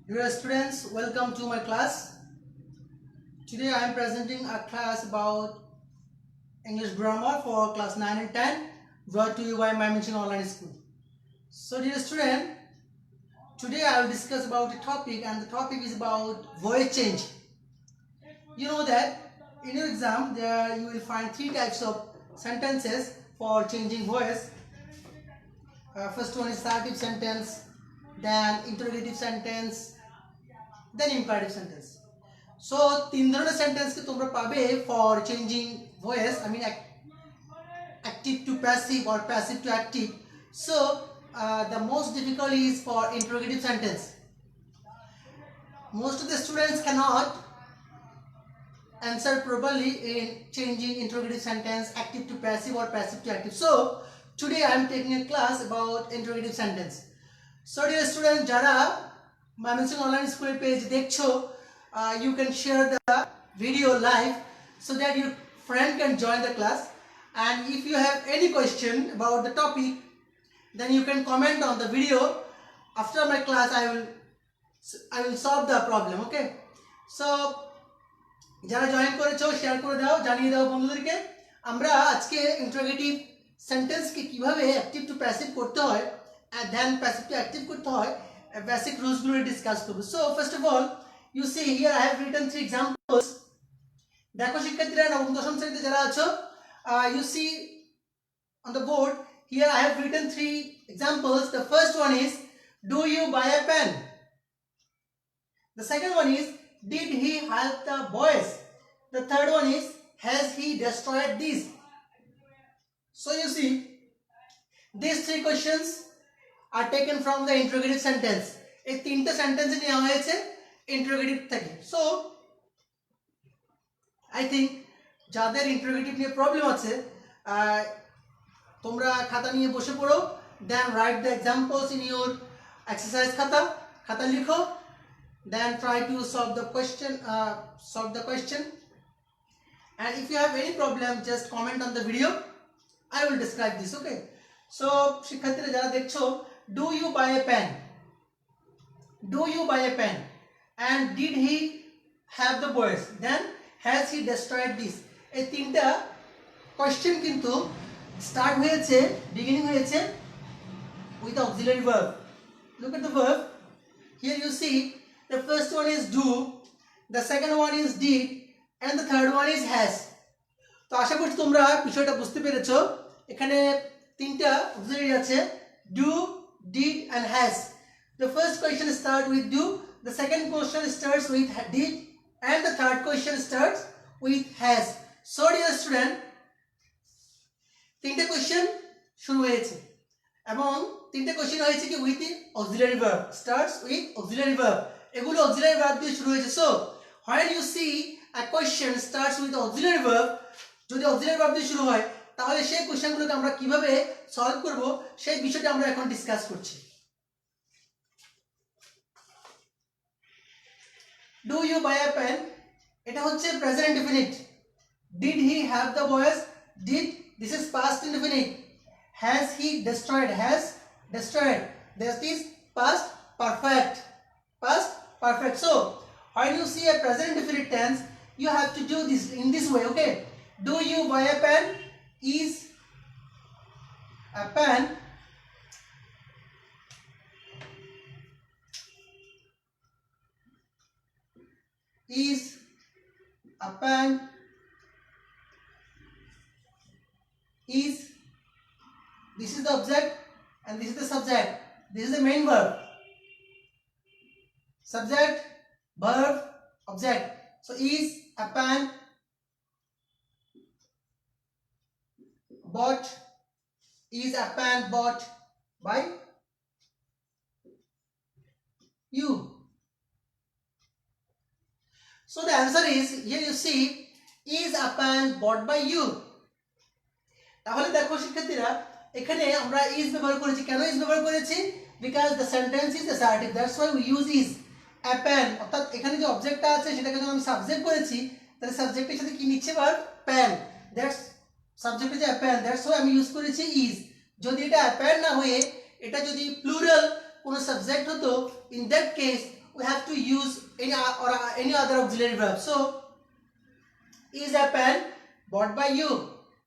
Dear students, welcome to my class. Today I am presenting a class about English grammar for class 9 and 10 brought to you by Mymensingh Online School. So dear student, today I will discuss about a topic, and the topic is about voice change. You know that in your exam there you will find three types of sentences for changing voice. First one is assertive sentence, then interrogative sentence, then imperative sentence. So तीन धरনের sentence কে তোমরা পাবে for changing voice, I mean active to passive or passive to active. So the most difficult is for interrogative sentence. Most of the students cannot answer properly in changing interrogative sentence active to passive or passive to active. So today I am taking a class about interrogative sentence. So dear students, jara Mymensingh Online School page dekcho, you can share the video live so that your friend can join the class, and if you have any question about the topic then you can comment on the video. After my class I will solve the problem. Okay, so যারা join করেছো share করে দাও, জানিয়ে দাও বন্ধুদেরকে। আমরা আজকে interrogative sentence কে কিভাবে অ্যাক্টিভ টু প্যাসিভ করতে হয় and then passive to active করতে হয়, basic rules গুলো ডিসকাস করব। So first of all, you see here I have written three examples. দেখো শিক্ষার্থীরা, নবম দশম শ্রেণীতে যারা আছো, you see on the board here I have written three examples. The first one is, do you buy a pen? The second one is, did he help the boys? The third one is, has he destroyed these? So you see, these three questions are taken from the interrogative sentence. এই তিনটা sentence নেওয়া হয়েছে interrogative থেকে। So I think যাদের interrogative নিয়ে problem আছে, তোমরা খাতা নিয়ে বসে পড়ো, then write the examples in your exercise খাতা লিখো, then try to solve the question, and if you have any problem just comment on the video, I will describe this. Okay, so শিক্ষার্থীরা যারা দেখছো, do you buy a pen? Do you buy a pen? And did he have the boys? Then has he destroyed this? এই তিনটা question কিন্তু start হয়েছে, beginning হয়েছে with the auxiliary verb. Look at the verb. Here you see the first one is do, the second one is did, and the third one is has. তো আশা করছি তোমরা বিষয়টা বুঝতে পেরেছো। এখানে তিনটা auxiliary আছে, do, did and has. The first question starts with do, the second question starts with did, and the third question starts with has. So dear student, তিনটা কোশ্চেন শুরু হয়েছে এবং তিনটা কোশ্চেন হয়েছে কি with the auxiliary verb, starts with auxiliary verb. এগুলো auxiliary verb দিয়ে শুরু হয়েছে। So when you see a question starts with auxiliary verb, যদি অক্সিলারি ভার্ব দিয়ে শুরু হয় তাহলে সেই কোশ্চেনগুলোকে আমরা কিভাবে সলভ করব সেই বিষয়টা আমরা এখন ডিসকাস করছি। Do you buy a pen? এটা হচ্ছে present indefinite. Did he have the boys? Did, this is past indefinite. Has he destroyed? Has destroyed. This is past perfect. Past perfect. So when you see a present indefinite tense, you have to do this in this way. Okay, do you buy a pen? Is a pen is a pen is, this is the object and this is the subject, this is the main verb, subject, verb, object. So is a pen bought, is a pen bought by you? So the answer is, here you see, is a pen bought by you. তাহলে দেখো শিক্ষার্থীরা, এখানে আমরা is ব্যবহার করেছি। কেন is ব্যবহার করেছি? Because the sentence is assertive, that's why we use is. A pen, অর্থাৎ এখানে যে অবজেক্টটা আছে সেটাকে যখন আমি সাবজেক্ট করেছি, তাহলে সাবজেক্টের সাথে কি নিচ্ছে ভার্ব? pen. That's সাবজেক্ট যে a pen, that's why আমি ইউজ করেছি is. যদি এটা a pen না হয়ে এটা যদি প্লুরাল কোনো সাবজেক্ট হতো, in that case we have to use any other auxiliary verb. So is a pen bought by you?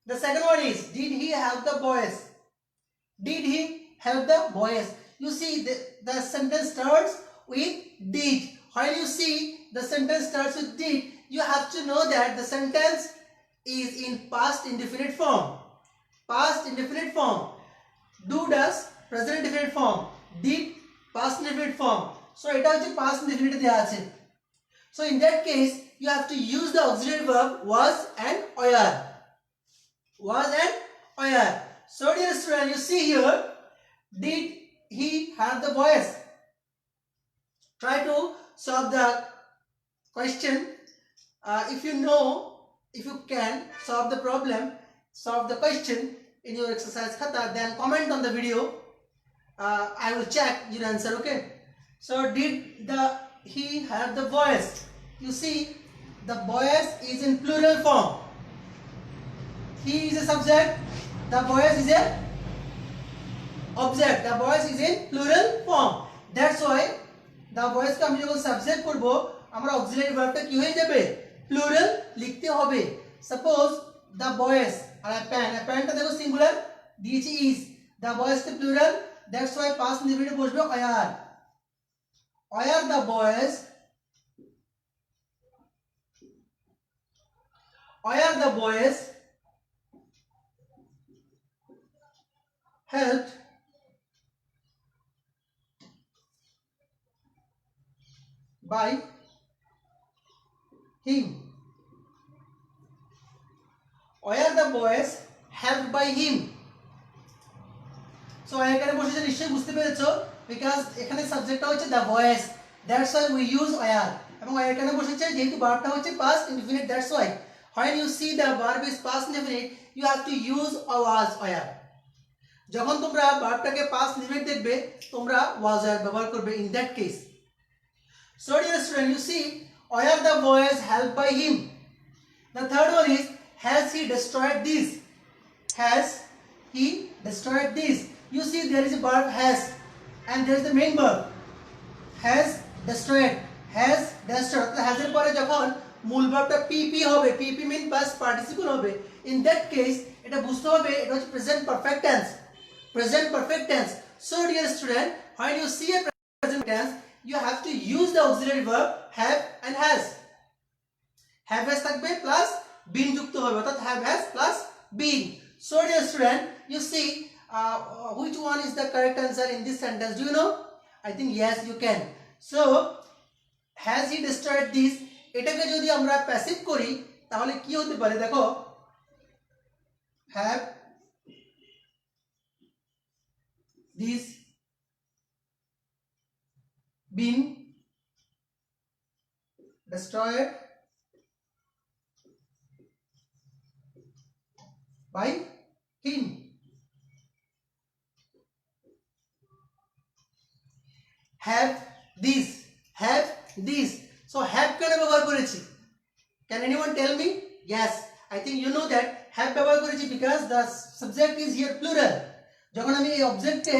The second one is, did he help the boys? Did he help the boys? You see the sentence starts with did. When you see the sentence starts with did, you have to know that the sentence is in past indefinite form. Past indefinite form. Do, does, present indefinite form. Did, past indefinite form. So এটা হচ্ছে past indefinite দেয়া আছে. So in that case, you have to use the auxiliary verb was and were. Was and were. So dear student, you see here, did he have the boys? Try to solve the question. If you know, if you can solve the problem, solve the question in your exercise khata, then comment on the video. I will check your answer. Okay. So did he have the boys? You see, the boys is in plural form. He is a subject. The boys is a object. The boys is in plural form. That's why the boys का हम जब subject करबो, हमारा auxiliary verb टा क्यों है जब plural लिखते होगे. Suppose the boys और a pen टा देखो singular, this is the boys के plural. That's why past indefinite बोलबो are. Are the boys? Are the boys helped by him? Are the boys helped by him? So এখানে বসেছে নিশ্চয়ই বুঝতে পেরেছো, because এখানে সাবজেক্টটা হচ্ছে the boys, that's why we use are. এবং এখানে বসেছে যেহেতু ভার্বটা হচ্ছে past indefinite, that's why when you see the verb is past indefinite, you have to use was are. যখন তোমরা ভার্বটাকে past indefinite দেখবে, তোমরা was are ব্যবহার করবে in that case. So dear student, you see, are the boys helped by him? The third one is, has he destroyed this? Has he destroyed this? You see, there is a verb has and there is the main verb. Has destroyed. Has destroyed. तो has এর পরে যখন মূল ভার্বটা pp হবে, pp mean past participle হবে. In that case, এটা বুঝতে হবে এটা হচ্ছে present perfect tense. Present perfect tense. So dear student, when you see a present tense, you have to use the auxiliary verb have and has. Have has থাকবে plus been যুক্ত হবে, অর্থাৎ have has plus been. So dear student, you see which one is the correct answer in this sentence? Do you know? I think yes, you can. So has he destroyed this? এটাকে যদি আমরা passive করি তাহলে কি হতে পারে দেখো, have this been destroyed by him? Have this. So have কেন ব্যবহার করেছি? Can anyone tell me? Yes, I think you know that have ব্যবহার করেছি because the subject is here plural. যখন আমি এই অবজেক্টে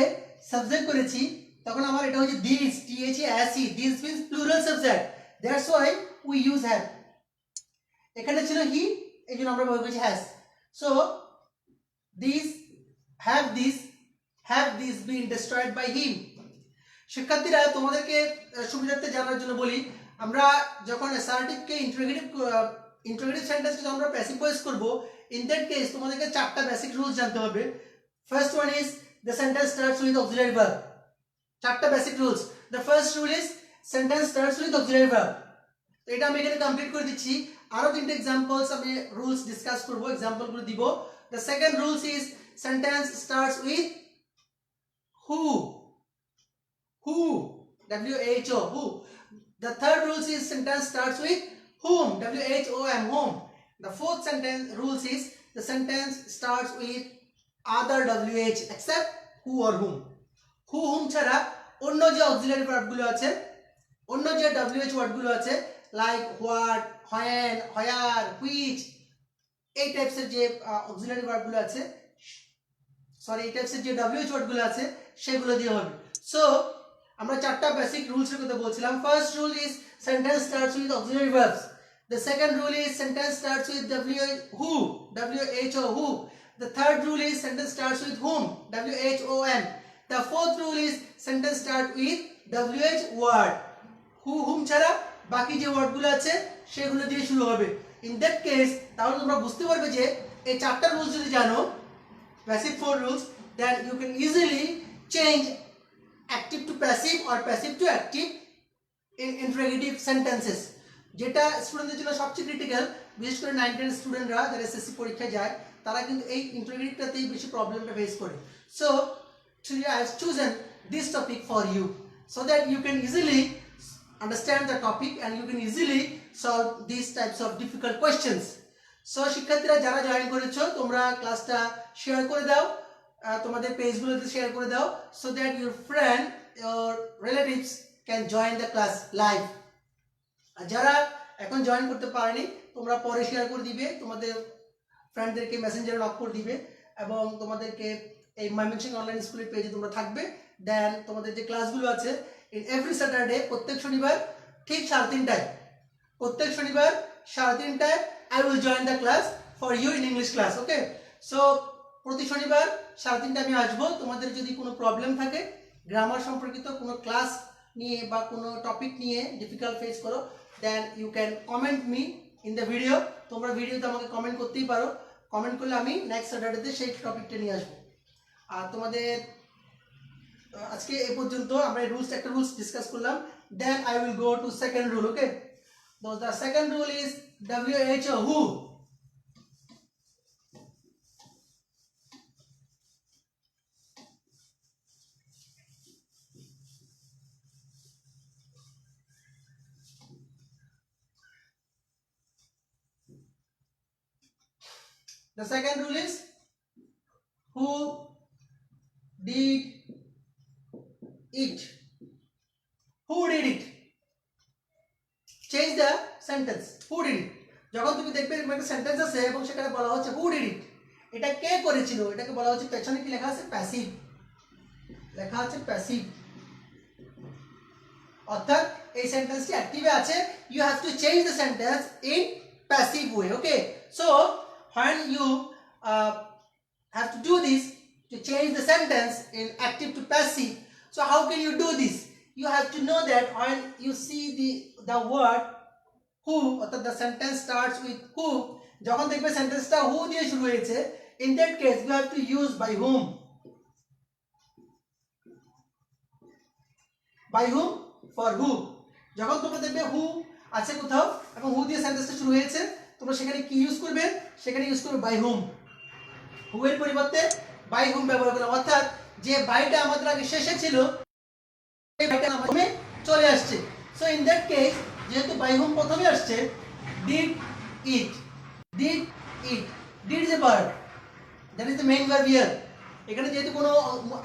সাবজেক্ট করেছি তখন আমার এটা হচ্ছে this, the, this means plural subject. That's why we use have. এখানে ছিল he, এইজন্য আমরা ব্যবহার করেছি has. So have this been destroyed by him? শিক্ষার্থীরা তোমাদেরকে সুবিধার্থে জানার জন্য বলি, আমরা যখন অ্যাসার্টিভ কে ইন্টারোগেটিভ সেন্টেন্সকে যখন আমরা প্যাসিভ ভয়েস করব, ইন দ্যাট কেস তোমাদেরকে চারটা বেসিক রুলস জানতে হবে. First one is the sentence starts with auxiliary verb. চারটা basic rules. The first rule is sentence starts with auxiliary verb. তো এটা আমি এখানে কমপ্লিট করে দিচ্ছি. আরো তিনটা এক্সাম্পলস আমি রুলস ডিসকাস করব, এক্সাম্পলগুলো দিব. The second rules is sentence starts with who, W-H-O, who. The third rule is sentence starts with whom, W-H-O-M, whom. The fourth sentence rules is the sentence starts with other W-H except who or whom. whom ছাড়া অন্য যে auxiliary verb গুলো আছে, অন্য যে W-H word গুলো আছে, like what, when, where, which, এই টাইপসের যে auxiliary verb গুলো আছে, এই টাইপসের যে W-H word গুলো আছে সেগুলো দিয়ে হবে. So আমরা চারটা বেসিক রুলস এর কথা বলছিলাম। First rule is sentence starts with auxiliary verbs. The second rule is sentence starts with who, who. The third rule is sentence starts with whom, whom. The fourth rule is sentence start with word. whom ছাড়া বাকি যে ওয়ার্ডগুলো আছে সেগুলো দিয়ে শুরু হবে। In that case তাহলে তোমরা বুঝতে পারবে যে এই চারটা রুলস যদি জানো, basic four rules, then you can easily change active to passive or passive to active in interrogative sentences, যেটা স্টুডেন্টদের জন্য সবচেয়ে ক্রিটিক্যাল। বিশেষ করে 9 10 স্টুডেন্টরা যারা এসএসসি পরীক্ষায় যায় তারা কিন্তু এই ইন্টারোগেটিভটাতেই বেশি প্রবলেমটা ফেস করে। So I have chosen this topic for you so that you can easily understand the topic and you can easily solve these types of difficult questions. So শিক্ষার্থীরা যারা জয়েন করেছো তোমরা ক্লাসটা শেয়ার করে দাও, তোমাদের পেজগুলোতে শেয়ার করে দাও, so that your friend your relatives can join the class live. আর যারা এখন জয়েন করতে পারেনি তোমরা পরে শেয়ার করে দিবে, তোমাদের ফ্রেন্ডদেরকে মেসেঞ্জারে নক করে দিবে এবং তোমাদেরকে এই ময়মনসিংহ অনলাইন স্কুলের পেজে তোমরা থাকবে। দেন তোমাদের যে ক্লাসগুলো আছে ইন এভরি স্যাটারডে, প্রত্যেক শনিবার ঠিক 3:30টায়, প্রত্যেক শনিবার 3:30টায় I will join the class for you in English class. Okay, so প্রতি শনিবার 3:30টায় আমি আসবো। তোমাদের যদি কোনো প্রবলেম থাকে গ্রামার সম্পর্কিত কোনো ক্লাস নিয়ে বা কোনো টপিক নিয়ে ডিফিকাল্ট ফেস করো, then you can comment me in the video. তোমরা ভিডিওতে আমাকে কমেন্ট করতেই পারো, কমেন্ট করলে আমি নেক্সট স্যাটারডেতে সেই টপিকটা নিয়ে আসবো। আর তোমাদের আজকে এ পর্যন্ত আমরা একটা রুলস ডিসকাস করলাম। Then I will go to second rule. Okay, the second rule is who. The second rule is who did it. Who did it? Change the sentence. Who did it? যখন তুমি দেখবে একটা sentence আছে এবং সেখানে বলা হচ্ছে who did it, এটা কে করেছিল, এটাকে বলা হচ্ছে পেছনে কি লেখা আছে প্যাসিভ, লেখা আছে প্যাসিভ। অর্থাৎ এই সেন্টেন্সটি অ্যাক্টিভে আছে, you have to change the sentence in passive way. Okay, so when you have to do this to change the sentence in active to passive, so how can you do this? You have to know that when you see the word who, অর্থাৎ the sentence starts with who, যখন দেখবে সেন্টেন্সটা who দিয়ে শুরু হয়েছে, in that case you have to use by whom. By whom, for who. যখন তোমরা দেখবে who আছে কোথাও এবং who দিয়ে সেন্টেন্সটা শুরু হয়েছে, তোমরা সেখানে কি ইউজ করবে, সেখানে ইউজ করবে by whom. who এর পরিবর্তে by whom ব্যবহার করলাম, অর্থাৎ যে বাইটা আমাদের আগে শেষে ছিল এই বাইটা আমাদের চলে আসছে। সো ইন দ্যাট কেস যেহেতু by whom প্রথমে আসছে, did it, did it, did is a verb, that is the main verb here. এখানে যেহেতু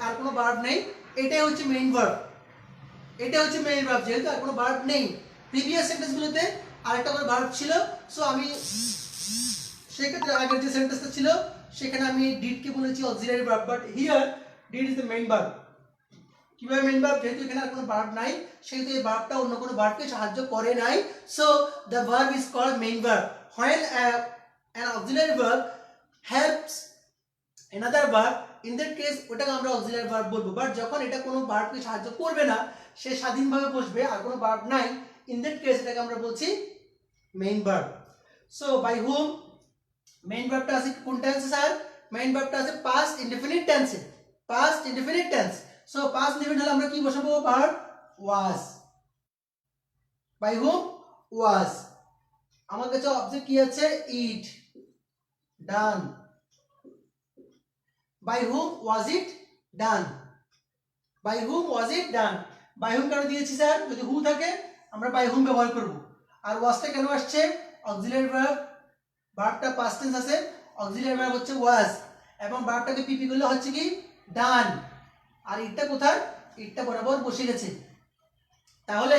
আর কোনো ভার্ব নেই, এটাই হচ্ছে মেইন ভার্ব, এটা হচ্ছে মেইন ভার্ব, যেহেতু আর কোনো ভার্ব নেই। প্রিভিয়াস সেন্টেন্সগুলোতে আরেকটা করে ভার্ব ছিল, সো আমি সেক্ষেত্রে আগের যে সেন্টেন্সটা ছিল সেখানে আমি ডিড কে বলেছি auxiliary verb, but here did is the main verb. কিভাবে মেইন ভার্ব, যেহেতু এখানে আর কোনো ভার্ব নাই সেহেতু এই ভার্বটা অন্য কোনো ভার্বকে সাহায্য করে নাই, so the verb is called main verb. when an auxiliary verb helps another verb, in that case ওটাকে আমরা auxiliary verb বলবো। বাট যখন এটা কোনো ভার্বকে সাহায্য করবে না, সে স্বাধীনভাবে বসবে আর কোনো ভার্ব নাই, in that case এটাকে আমরা বলছি main verb. So by whom main ভার্বটা আছে কোন টেন্সে স্যার? মেইন ভার্বটা আছে past indefinite টেন্সে, past indefinite tense। So past indefinite হলে আমরা কি বসাবো? Verb was। by whom was। আমার কাছে অবজেক্ট কি আছে? it, done। by whom was it done? by whom was it done? by whom কেন দিয়েছি স্যার? যদি who থাকে আমরা by whom ব্যবহার করব। আর wasটা কেন আসছে? অক্সিলারি ভার্ব, ভার্বটা পাস্ট টেন্স আছে, অক্সিলারি ভার্ব হচ্ছে was এবং ভার্বটাকে পিপি করলে হচ্ছে কি done। আর ইটটা কোথায়? ইটটা বরাবর বসে গেছে। তাহলে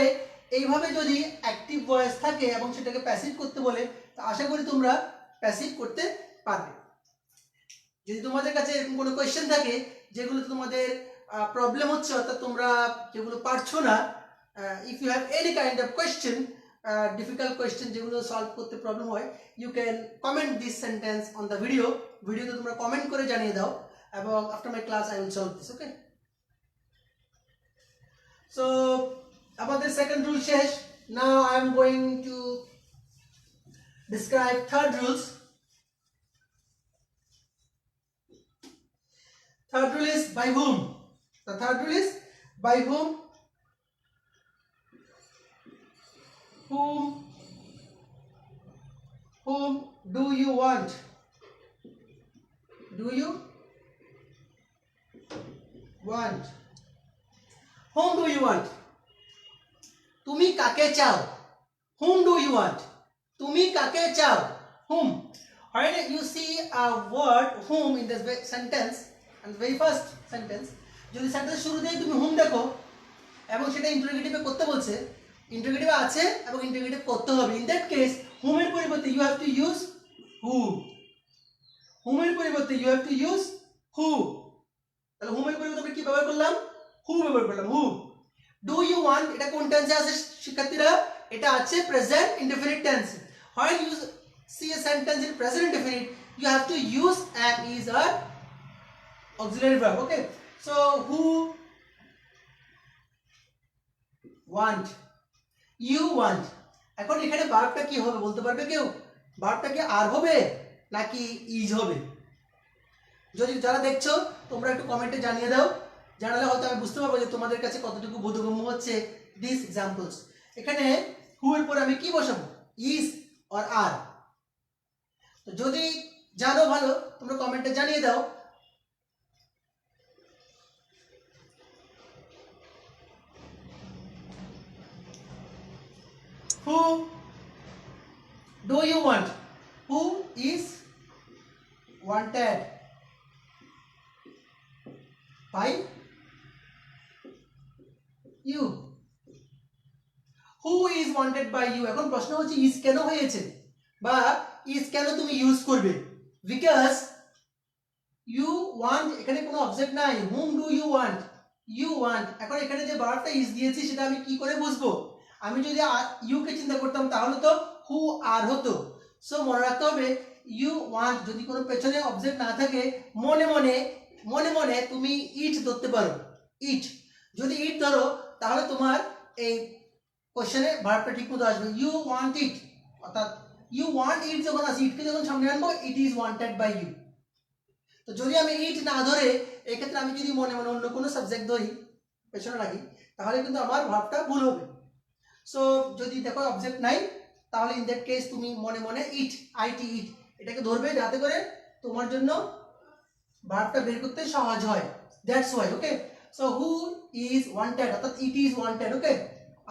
এইভাবে যদি অ্যাক্টিভ ভয়েস থাকে এবং সেটাকে প্যাসিভ করতে বলে, তো আশা করি তোমরা প্যাসিভ করতে পারবে। যদি তোমাদের কাছে এরকম কোনো কোয়েশ্চেন থাকে যেগুলো তোমাদের প্রবলেম হচ্ছে অর্থাৎ তোমরা যেগুলো পারছো না, if you have any kind of question, difficult question যেগুলো সলভ করতে প্রবলেম হয়, you can comment this sentence on the ভিডিওতে তোমরা কমেন্ট করে জানিয়ে দাও, এবং after my class I will solve this. Okay, so আমাদের সেকেন্ড রুল শেষ। Now I am going to describe third rules. Third rule is by whom. The third rule is by whom. Whom do you want? Do you want? Whom do you want? তুমি কাকে চাও? Whom do you want? তুমি কাকে চাও? Whom. When you see a word whom in this sentence, and the very first sentence, যদি sentence শুরুতেই তুমি whom দেখো এবং সেটা ইন্টারোগেটিভে করতে বলছে, ইন্টারোগেটিভ আছে এবং ইন্টারোগেটিভ করতে হবে, ইন দ্যাট কেস whom এর পরিবর্তে you have to use who. whom এর পরিবর্তে you have to use who. তাহলে whom এর পরিবর্তে আমরা কি ব্যবহার করলাম? who ব্যবহার করলাম, who. do you want, এটা কোন টেন্সে আছে শিক্ষার্থীরা? এটা আছে present indefinite tense. When you see a sentence in present indefinite, you have to use am, is, or auxiliary verb. Okay, so who want, you want. এখন এখানে ভার্বটা কি হবে বলতে পারবে কেউ? ভার্বটা কি আর হবে নাকি ইজ হবে? যদি যারা দেখছো তোমরা একটু কমেন্টে জানিয়ে দাও, জানালে হয়তো আমি বুঝতে পারবো যে তোমাদের কাছে কতটুকু বোধগম্য হচ্ছে দিস এক্সাম্পলস। এখানে হু এর পর আমি কি বসাবো? Is or are. তো যদি জানো ভালো, তোমরা কমেন্টে জানিয়ে দাও। Who do you want? Who is wanted by you? Who is wanted by you? এখন প্রশ্ন হচ্ছে is কেন হয়েছে বা is কেন তুমি ইউজ করবে? বিকজ you want, এখানে কোনো অবজেক্ট নাই। whom do you want? you want। এখন এখানে যে ভার্বটা is দিয়েছি সেটা আমি কি করে বুঝবো? আমি যদি you কে চিন্তা করতাম তাহলে তো who are হতো। সো মনে রাখতে হবে you want যদি কোনো পেছনে অবজেক্ট না থাকে, মনে মনে তুমি it ধরতে পারো, it। যদি it ধরো তাহলে তোমার এই কোশ্চেনে ভার্বটা ঠিকমতো আসবে, ইউ ওয়ান্ট ইট। অর্থাৎ ইউ ওয়ান্ট ইট যখন আসে, ইটকে যখন সামনে আনবো, it is wanted by you. তো যদি আমি ইট না ধরে এক্ষেত্রে আমি যদি মনে অন্য কোনো সাবজেক্ট ধরি, পেছনে রাখি, তাহলে কিন্তু আমার ভার্বটা ভুল হবে। সো যদি দেখো অবজেক্ট নাই, তাহলে ইন দ্যাট কেস তুমি মনে ইট, আইটি ইট এটাকে ধরবে যাতে করে তোমার জন্য ভার্বটা বের করতে সহজ হয়। That's why. Okay, so who is wanted অর্থাৎ ইট ইজ ওয়ান্টেড। ওকে,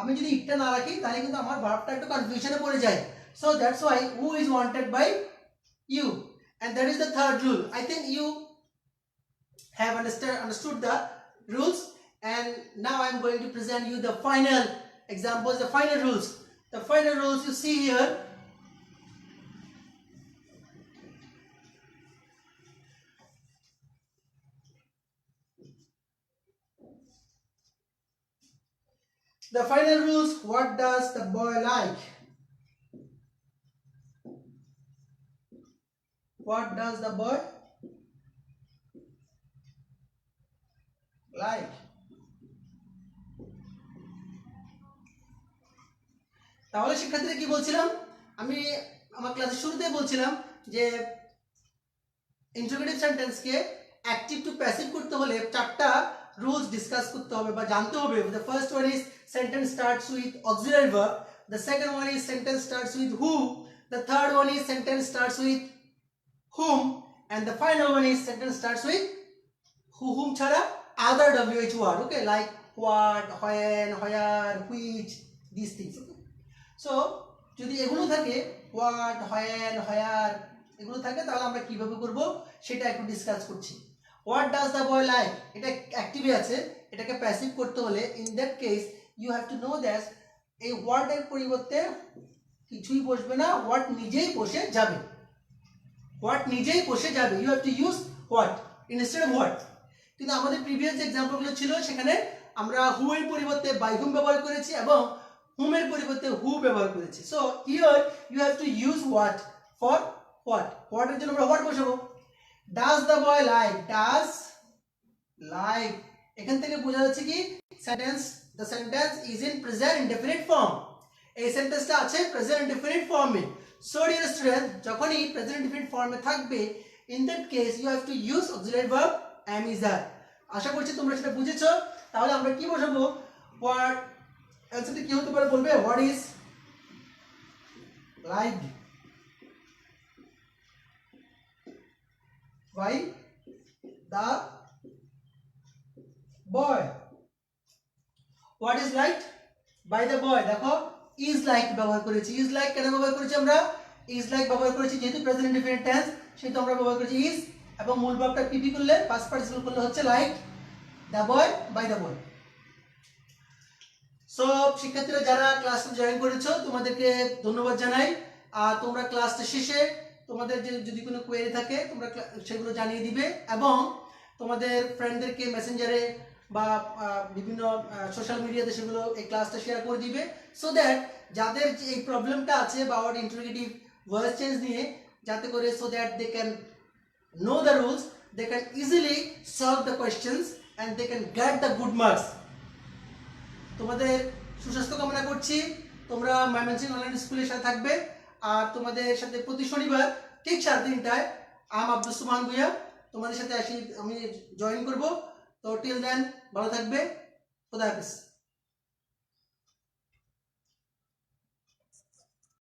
আমি যদি ইটটা না রাখি তাহলে কিন্তু আমার ভার্বটা একটু কনফিউশনে পড়ে যায়। So that's why who is wanted by you, and that is the third rule. I think you have understood the rules, and now I am going to present you the final examples, the final rules. The final rules you see here. The final rules, what does the boy like? What does the boy like? তাহলে শিক্ষার্থীরা কি বলছিলাম? আমি আমার ক্লাসের শুরুতেই বলছিলাম যে ইন্টারোগেটিভ সেন্টেন্সকে অ্যাক্টিভ টু প্যাসিভ করতে হলে চারটা রুলস ডিসকাস করতে হবে বা জানতে হবে। The first one is sentence starts with auxiliary verb. The second one is sentence starts with who. The third one is sentence starts with whom, and the final one is sentence starts with whom chhara other wh word. Okay, like what, when, where, which, these things. Okay, so যদি এগুলো থাকে what, when, where এগুলো থাকে তাহলে আমরা কিভাবে করব সেটা একটু ডিসকাস করছি। what does the boy like, এটা অ্যাক্টিভে আছে, এটাকে প্যাসিভ করতে হলে in that case you have to know that এই ওয়ার্ড এর পরিবর্তে কিছুই বসবে না, what নিজেই বসে যাবে। what নিজেই বসে যাবে, you have to use what instead of what. কিন্তু আমাদের প্রিভিয়াস যে এক্সাম্পলগুলো ছিল সেখানে আমরা হু এর পরিবর্তে বাই হুম ব্যবহার করেছি এবং হুম এর পরিবর্তে হু ব্যবহার করেছি। So here you have to use what for what. What এর জন্য আমরা হোয়াট বসাবো। Does the boy like, does like, এখান থেকে বোঝা যাচ্ছে কি sentence, the sentence is in present indefinite form. এই সেন্টেন্সটা আছে প্রেজেন্ট ইনডেফিনিট ফর্মে। সো ডিয়ার স্টুডেন্ট, যখনই প্রেজেন্ট ইনডেফিনিট ফর্মে থাকবে, in that case you have to use auxiliary verb am is are। আশা করছি তোমরা সেটা বুঝেছো। তাহলে আমরা কি বসাবো, হোয়াট, অ্যানসারটা কি হতে পারে বলবে, what is like by the boy. What is like by the boy. দেখো ইজ লাইক ব্যবহার করেছি। ইজ লাইক কেন ব্যবহার করেছি আমরা, ইজ লাইক ব্যবহার করেছি যেহেতু প্রেজেন্ট ইনডেফিনিট টেন্স, সেহেতু আমরা ব্যবহার করেছি ইজ, এবং মূল ভার্বটা পিপি করলে পাস্ট পার্টিসিপল করলে হচ্ছে like the boy by the boy. So শিক্ষার্থীরা যারা ক্লাসে জয়েন করেছো তোমাদেরকে ধন্যবাদ জানাই। আর তোমরা ক্লাসটা শেষে তোমাদের যদি কোনো কোয়েরি থাকে তোমরা সেগুলো জানিয়ে দিবে, এবং তোমাদের ফ্রেন্ডদেরকে মেসেঞ্জারে বা বিভিন্ন সোশ্যাল মিডিয়াতে সেগুলো এই ক্লাসটা শেয়ার করে দিবে, সো দ্যাট যাদের এই প্রবলেমটা আছে বা ওয়ার্ড ইন্টারোগেটিভ ভয়েস চেঞ্জ নিয়ে, যাতে করে so that they can know the rules, they can easily solve the questions and they can get the good marks. তোমাদের সুস্বাস্থ্য কামনা করছি। তোমরা ময়মনসিংহ অনলাইন স্কুলের সাথে থাকবে, আর তোমাদের সাথে প্রতি শনিবার ঠিক 3:30টায় আব্দুল সুবহান ভুইয়া তোমাদের সাথে আমি জয়েন করব। তো টিল দেন ভালো থাকবে, খোদা হাফেজ।